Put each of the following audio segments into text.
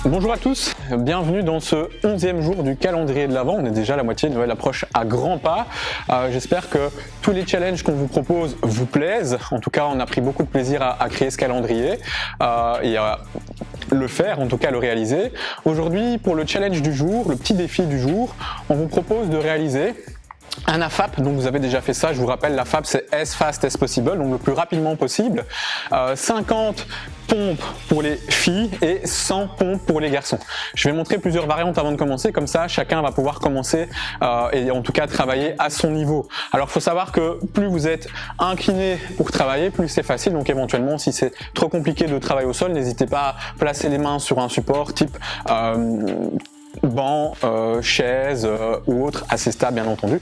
Bonjour à tous, bienvenue dans ce 11e jour du calendrier de l'Avent. On est déjà à la moitié, Noël approche à grands pas. J'espère que tous les challenges qu'on vous propose vous plaisent. En tout cas, on a pris beaucoup de plaisir à créer ce calendrier et à le faire, en tout cas le réaliser. Aujourd'hui, pour le challenge du jour, le petit défi du jour, on vous propose de réaliser un AFAP. Donc vous avez déjà fait ça, je vous rappelle, l'AFAP c'est as fast as possible, donc le plus rapidement possible. 50 pompes pour les filles et 100 pompes pour les garçons. Je vais montrer plusieurs variantes avant de commencer, comme ça chacun va pouvoir commencer et en tout cas travailler à son niveau. Alors il faut savoir que plus vous êtes incliné pour travailler, plus c'est facile, donc éventuellement si c'est trop compliqué de travailler au sol, n'hésitez pas à placer les mains sur un support type banc, chaise ou autre, assez stable bien entendu,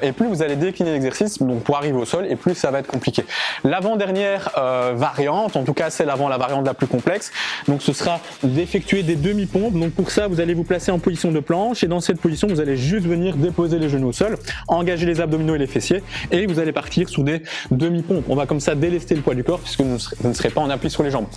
et plus vous allez décliner l'exercice donc pour arriver au sol, et plus ça va être compliqué. L'avant-dernière variante, en tout cas c'est la variante la plus complexe, donc ce sera d'effectuer des demi-pompes. Donc pour ça vous allez vous placer en position de planche, et dans cette position vous allez juste venir déposer les genoux au sol, engager les abdominaux et les fessiers, et vous allez partir sur des demi-pompes. On va comme ça délester le poids du corps puisque vous ne serez pas en appui sur les jambes.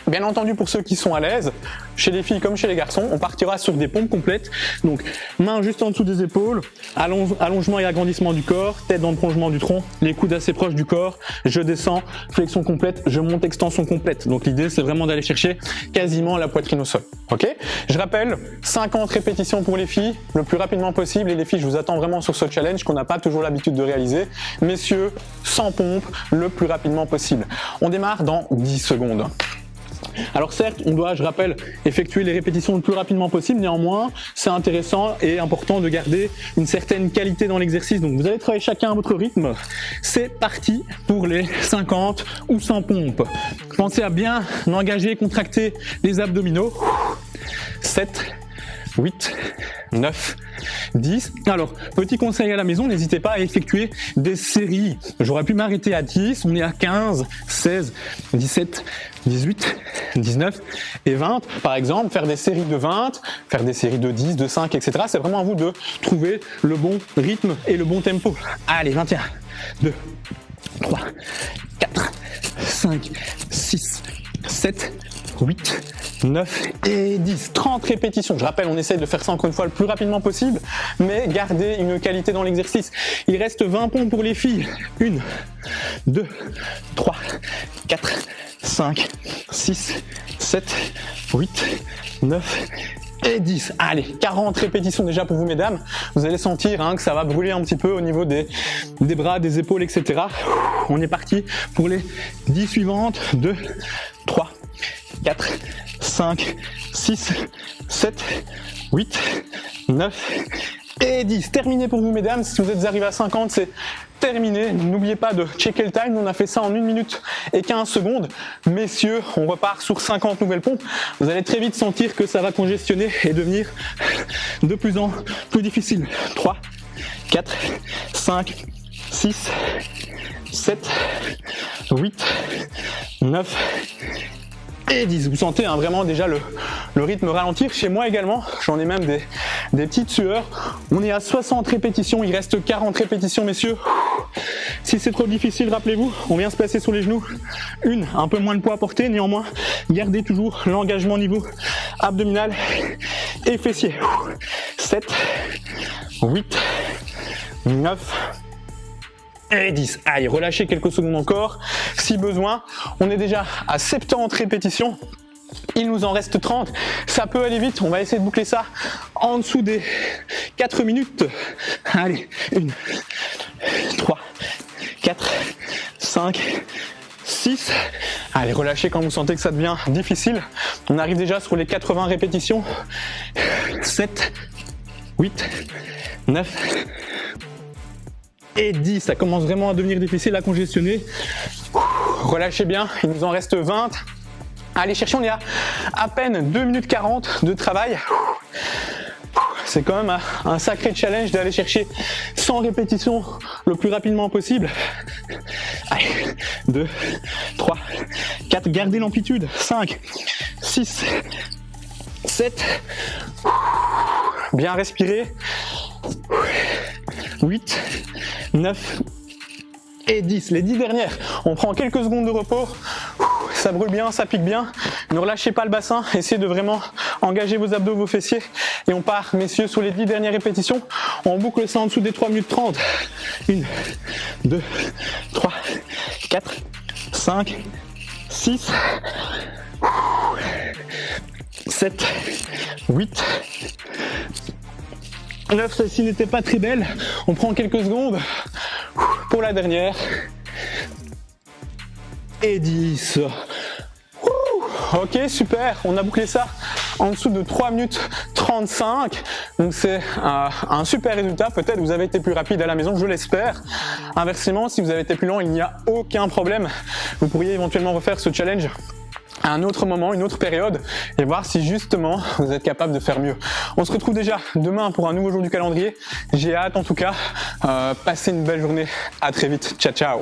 Bien entendu, pour ceux qui sont à l'aise, chez les filles comme chez les garçons, on partira sur des pompes complètes. Donc, mains juste en dessous des épaules, allongement et agrandissement du corps, tête dans le prolongement du tronc, les coudes assez proches du corps, je descends, flexion complète, je monte, extension complète. Donc l'idée, c'est vraiment d'aller chercher quasiment la poitrine au sol. Ok ? Je rappelle, 50 répétitions pour les filles, le plus rapidement possible. Et les filles, je vous attends vraiment sur ce challenge qu'on n'a pas toujours l'habitude de réaliser. Messieurs, 100 pompes, le plus rapidement possible. On démarre dans 10 secondes. Alors certes, on doit, je rappelle, effectuer les répétitions le plus rapidement possible. Néanmoins, c'est intéressant et important de garder une certaine qualité dans l'exercice. Donc vous allez travailler chacun à votre rythme. C'est parti pour les 50 ou 100 pompes. Pensez à bien engager et contracter les abdominaux. 7, 8, 9, 10. Alors, petit conseil à la maison, n'hésitez pas à effectuer des séries. J'aurais pu m'arrêter à 10, on est à 15, 16, 17, 18, 19 et 20. Par exemple, faire des séries de 20, faire des séries de 10, de 5, etc. C'est vraiment à vous de trouver le bon rythme et le bon tempo. Allez, 21, 2, 3, 4, 5, 6, 7, 8, 9 et 10. 30 répétitions. Je rappelle, on essaye de faire ça encore une fois le plus rapidement possible, mais gardez une qualité dans l'exercice. Il reste 20 pompes pour les filles. 1, 2, 3, 4, 5, 6, 7, 8, 9 et 10. Allez, 40 répétitions déjà pour vous, mesdames. Vous allez sentir que ça va brûler un petit peu au niveau des bras, des épaules, etc. On est parti pour les 10 suivantes. 2, 3, 4, 5, 6, 7, 8, 9 et 10. Terminé pour vous, mesdames. Si vous êtes arrivés à 50, c'est terminé. N'oubliez pas de checker le time. On a fait ça en 1 minute et 15 secondes. Messieurs, on repart sur 50 nouvelles pompes. Vous allez très vite sentir que ça va congestionner et devenir de plus en plus difficile. 3, 4, 5, 6, 7, 8, 9 et 10. Vous sentez vraiment déjà le rythme ralentir. Chez moi également, j'en ai même des petites sueurs. On est à 60 répétitions, il reste 40 répétitions, messieurs. Si c'est trop difficile, rappelez-vous, on vient se placer sur les genoux. Un peu moins de poids à porter, néanmoins, gardez toujours l'engagement au niveau abdominal et fessier. 7, 8, 9 et 10. Allez, relâchez quelques secondes encore si besoin. On est déjà à 70 répétitions. Il nous en reste 30. Ça peut aller vite. On va essayer de boucler ça en dessous des 4 minutes. Allez, 1, 3, 4, 5, 6. Allez, relâchez quand vous sentez que ça devient difficile. On arrive déjà sur les 80 répétitions. 7, 8, 9 et 10. Ça commence vraiment à devenir difficile à congestionner. Relâchez bien, il nous en reste 20. Allez, cherchez, on est à peine 2 minutes 40 de travail. C'est quand même un sacré challenge d'aller chercher 100 répétitions le plus rapidement possible. Allez, 2, 3, 4, gardez l'amplitude. 5, 6, 7, bien respirer. 8, 9 et 10. Les 10 dernières, on prend quelques secondes de repos. Ça brûle bien, ça pique bien. Ne relâchez pas le bassin. Essayez de vraiment engagez vos abdos, vos fessiers et on part, messieurs, sur les 10 dernières répétitions. On boucle ça en dessous des 3 minutes 30. 1, 2, 3, 4, 5, 6, 7, 8, 9, celle-ci n'était pas très belle. On prend quelques secondes pour la dernière. Et 10. Ok, super. On a bouclé ça en dessous de 3 minutes 35. Donc c'est un super résultat. Peut-être vous avez été plus rapide à la maison, je l'espère. Inversement, si vous avez été plus lent, il n'y a aucun problème. Vous pourriez éventuellement refaire ce challenge à un autre moment, une autre période, et voir si justement vous êtes capable de faire mieux. On se retrouve déjà demain pour un nouveau jour du calendrier. J'ai hâte en tout cas. Passez une belle journée. À très vite. Ciao, ciao.